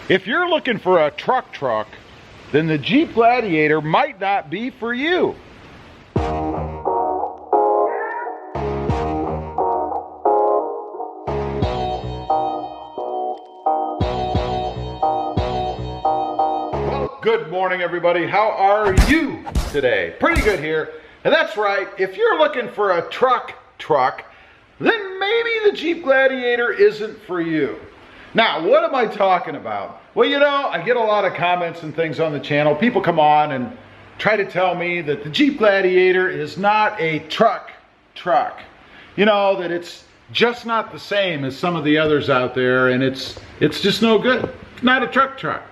If you're looking for a truck, then the Jeep Gladiator might not be for you. Well, good morning, everybody. How are you today? Pretty good here. And that's right, if you're looking for a truck, then maybe the Jeep Gladiator isn't for you. Now, what am I talking about? Well, you know, I get a lot of comments and things on the channel. People come on and try to tell me that the Jeep Gladiator is not a truck. You know, that it's just not the same as some of the others out there, and it's just no good. It's not a truck.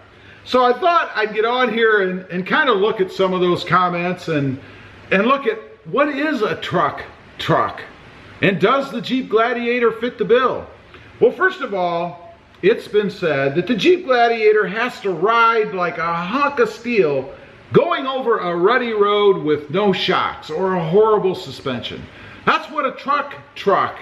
So I thought I'd get on here and kind of look at some of those comments and look at what is a truck. And does the Jeep Gladiator fit the bill? Well, first of all, it's been said that the Jeep Gladiator has to ride like a hunk of steel going over a rutty road with no shocks or a horrible suspension. That's what a truck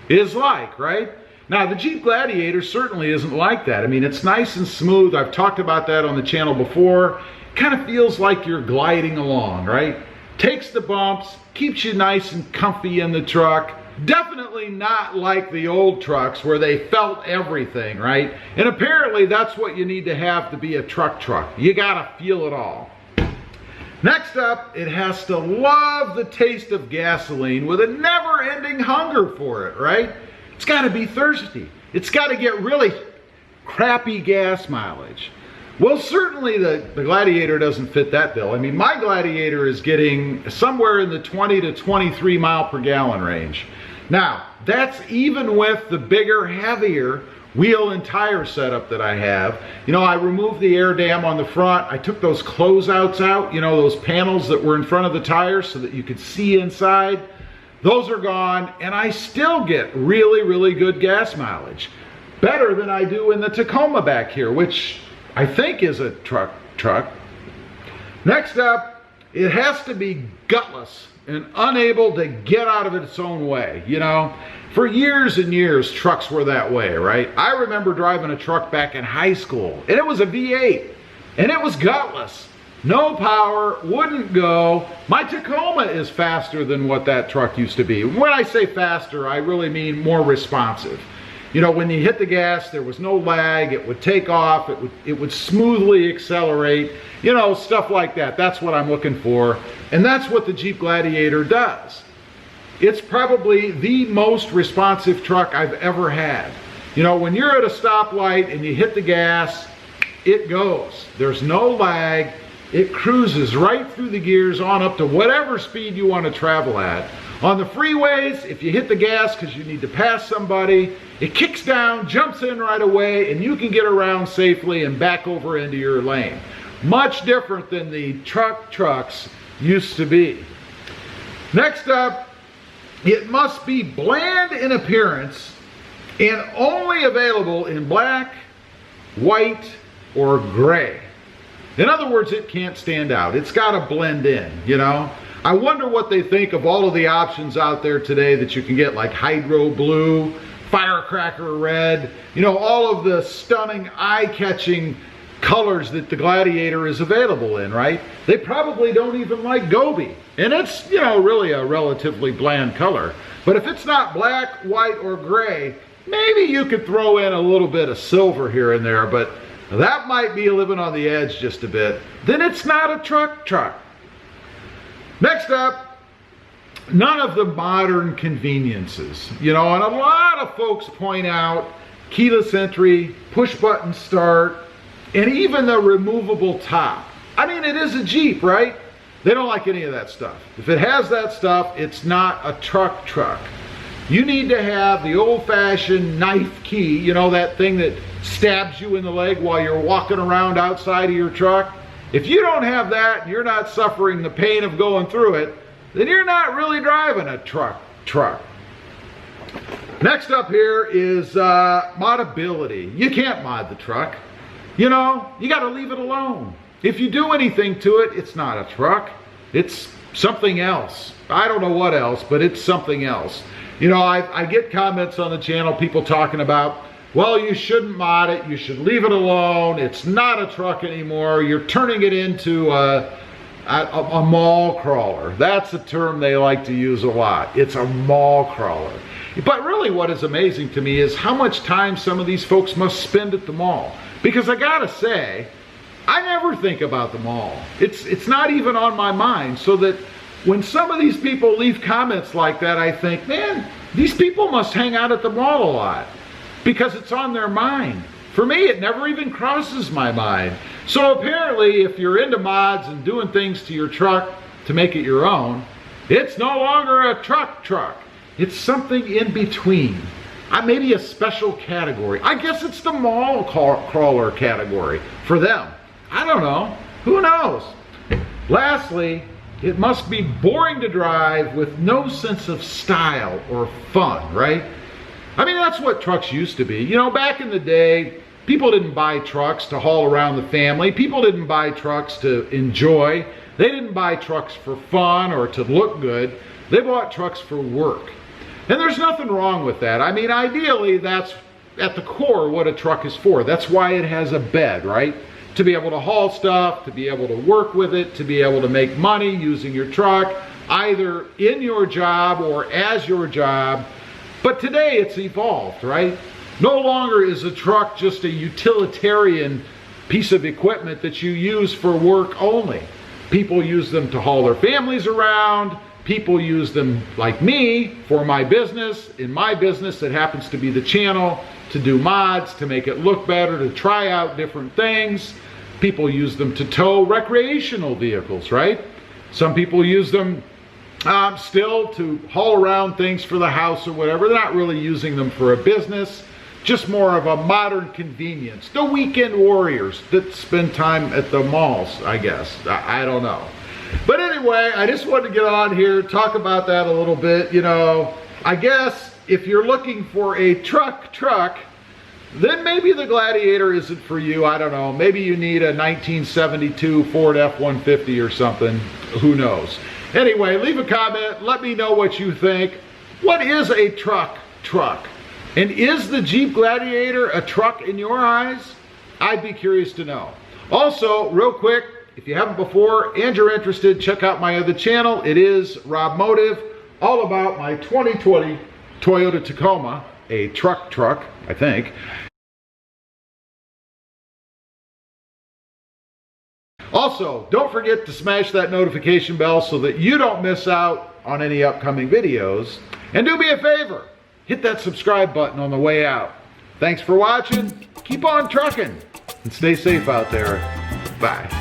is like, right? Now, the Jeep Gladiator certainly isn't like that. I mean, it's nice and smooth. I've talked about that on the channel before. Kind of feels like you're gliding along, right? Takes the bumps, keeps you nice and comfy in the truck. Definitely not like the old trucks where they felt everything, right? And apparently that's what you need to have to be a truck. You gotta feel it all. Next up, it has to love the taste of gasoline with a never-ending hunger for it, right? It's gotta be thirsty. It's gotta get really crappy gas mileage. Well, certainly the Gladiator doesn't fit that bill. I mean, my Gladiator is getting somewhere in the 20 to 23 mile per gallon range. Now, that's even with the bigger, heavier wheel and tire setup that I have. You know, I removed the air dam on the front. I took those closeouts out, you know, those panels that were in front of the tires so that you could see inside. Those are gone, and I still get really good gas mileage. Better than I do in the Tacoma back here, which I think is a truck. Next up, it has to be gutless and unable to get out of its own way. You know, for years and years, trucks were that way, right? I remember driving a truck back in high school, and it was a V8, and it was gutless. No power, wouldn't go. My Tacoma is faster than what that truck used to be. When I say faster, I really mean more responsive. You know, when you hit the gas, there was no lag, it would take off, it would smoothly accelerate, you know, stuff like that. That's what I'm looking for, and that's what the Jeep Gladiator does. It's probably the most responsive truck I've ever had. You know, when you're at a stoplight and you hit the gas, it goes. There's no lag. It cruises right through the gears on up to whatever speed you want to travel at. On the freeways, if you hit the gas because you need to pass somebody, it kicks down, jumps in right away, and you can get around safely and back over into your lane. Much different than the trucks used to be. Next up, it must be bland in appearance and only available in black, white, or gray. In other words, it can't stand out. It's got to blend in, you know. I wonder what they think of all of the options out there today that you can get, like hydro blue, firecracker red, you know, all of the stunning, eye-catching colors that the Gladiator is available in, right? They probably don't even like Gobi, and it's, you know, really a relatively bland color. But if it's not black, white, or gray, maybe you could throw in a little bit of silver here and there, but that might be living on the edge just a bit. Then it's not a truck. Next up, none of the modern conveniences. You know, and a lot of folks point out keyless entry, push button start, and even the removable top. I mean, it is a Jeep, right? They don't like any of that stuff. If it has that stuff, it's not a truck. You need to have the old-fashioned knife key, you know, that thing that stabs you in the leg while you're walking around outside of your truck. If you don't have that and you're not suffering the pain of going through it, then you're not really driving a truck. Next up here is modability. You can't mod the truck. You know, you got to leave it alone. If you do anything to it, it's not a truck. It's something else. I don't know what else, but it's something else. You know, I get comments on the channel, people talking about well, you shouldn't mod it. You should leave it alone. It's not a truck anymore. You're turning it into a mall crawler. That's a term they like to use a lot. It's a mall crawler. But really what is amazing to me is how much time some of these folks must spend at the mall. Because I gotta say, I never think about the mall. It's not even on my mind. So that when some of these people leave comments like that, I think, man, these people must hang out at the mall a lot. Because it's on their mind. For me, it never even crosses my mind. So apparently, if you're into mods and doing things to your truck to make it your own, it's no longer a truck. It's something in between. Maybe a special category. I guess it's the mall crawler category for them. I don't know. Who knows? Lastly, it must be boring to drive with no sense of style or fun, right? I mean, that's what trucks used to be. You know, back in the day, people didn't buy trucks to haul around the family. People didn't buy trucks to enjoy. They didn't buy trucks for fun or to look good. They bought trucks for work. And there's nothing wrong with that. I mean, ideally, that's at the core what a truck is for. That's why it has a bed, right? To be able to haul stuff, to be able to work with it, to be able to make money using your truck, either in your job or as your job. But today it's evolved, right? No longer is a truck just a utilitarian piece of equipment that you use for work only. People use them to haul their families around. People use them, like me, for my business. In my business, it happens to be the channel, to do mods, to make it look better, to try out different things. People use them to tow recreational vehicles, right? Some people use them still to haul around things for the house or whatever. They're not really using them for a business, just more of a modern convenience. The weekend warriors that spend time at the malls, I guess. I don't know. But anyway, I just wanted to get on here, talk about that a little bit. You know, I guess if you're looking for a truck, then maybe the Gladiator isn't for you. I don't know. Maybe you need a 1972 Ford F-150 or something. Who knows? Anyway, leave a comment. Let me know what you think. What is a truck? And is the Jeep Gladiator a truck in your eyes? I'd be curious to know. Also, real quick, if you haven't before and you're interested, check out my other channel. It is Rob Motive, all about my 2020 Toyota Tacoma, a truck, I think. Also, don't forget to smash that notification bell so that you don't miss out on any upcoming videos. And do me a favor, hit that subscribe button on the way out. Thanks for watching, keep on trucking, and stay safe out there. Bye.